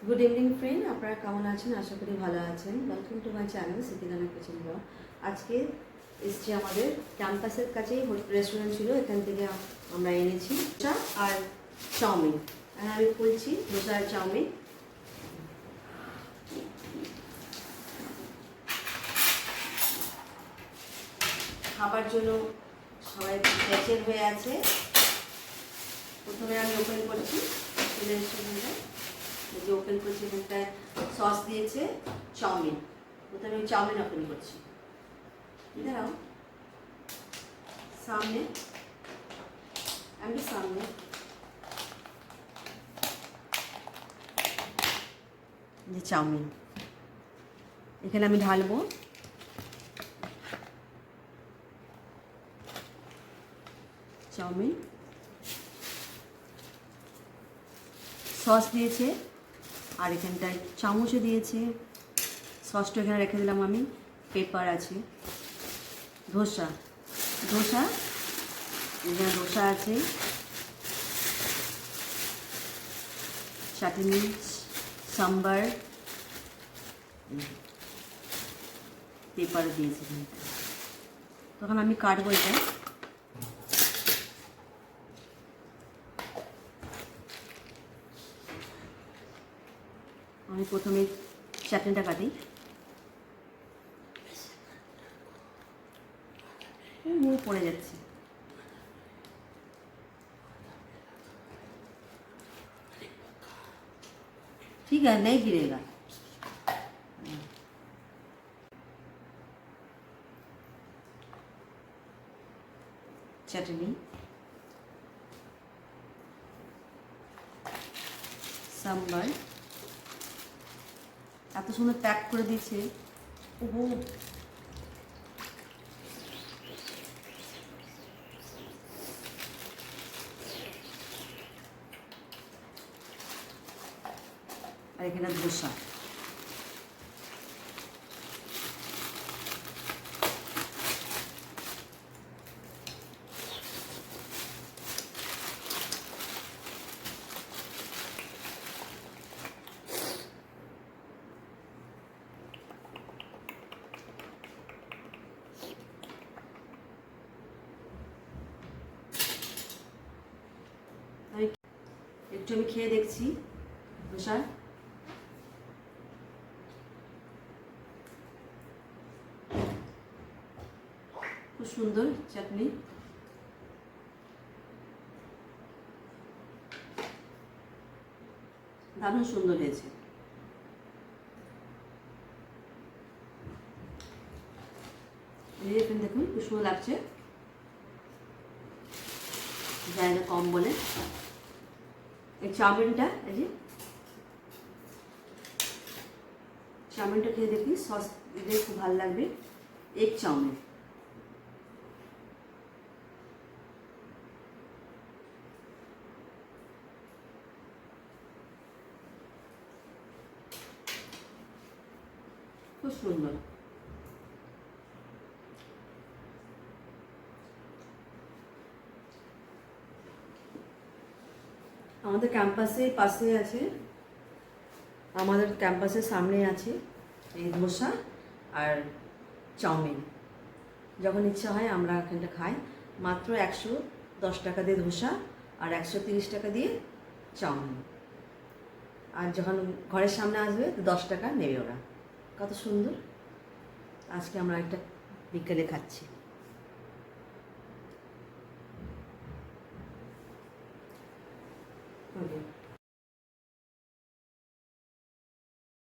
Good evening friend, আপনারা কেমন আছেন? আশা করি ভালো আছেন। Welcome to my channel Siddiqana kitchen blog. আজকে এসছি আমাদের ক্যাম্পাসের কাছেই রেস্টুরেন্ট ছিল, এখান থেকে আমরা এনেছি ধোসা আর চাউমিন। আর আমি বলছি ধোসা আর চাউমিন। খাবার জন্য সবাই বেচের হয়ে আছে। প্রথমে আমি ওপেন করছি রেস্টুরেন্টটা, যে ওপেন করছি এখানটায় সস দিয়েছে চাউমিন। প্রথমে আমি চাউমিন ওপেন করছি। দাঁড়াও, সামনে আমি সামনে যে চাউমিন এখানে আমি ঢালবো। চাউমিন সস দিয়েছে আর এখানটায় চামচও দিয়েছে। সসটা এখানে রেখে দিলাম আমি। পেপার আছে। ধোসা ধোসা এখানে ধোসা আছে, চাটনি, সাম্বার, পেপারও দিয়েছে এখানটা। তখন আমি কাটবো এটা। আমি প্রথমে চাটনিটা কাটি। মুখ পড়ে যাচ্ছে। ठीक है, नहीं गिरेगा। चटनी, सांबर এত সুন্দর প্যাক করে দিয়েছে। ওহো, আর এখানে ধোসা। একটু আমি খেয়ে দেখছি ধোসা। খুব সুন্দর চাটনি। দারুণ সুন্দর হয়েছে। দেখুন খুব সুন্দর লাগছে, জায়গা কম বলে। এই চাউমিনটা, এই যে চাউমিনটা খেয়ে দেখি, সস দিলে খুব ভালো লাগবে। এগ চাউমিন, খুব সুন্দর। আমাদের ক্যাম্পাসের পাশে আছে, আমাদের ক্যাম্পাসের সামনে আছে এই ধোসা আর চাউমিন। যখন ইচ্ছা হয় আমরা এখানটা খাই। মাত্র 110 টাকা দিয়ে ধোসা আর 130 টাকা দিয়ে চাউমিন। আর যখন ঘরের সামনে আসবে তো 10 টাকা নেবে ওরা। কত সুন্দর। আজকে আমরা একটা বিকেলে খাচ্ছি। ওকে।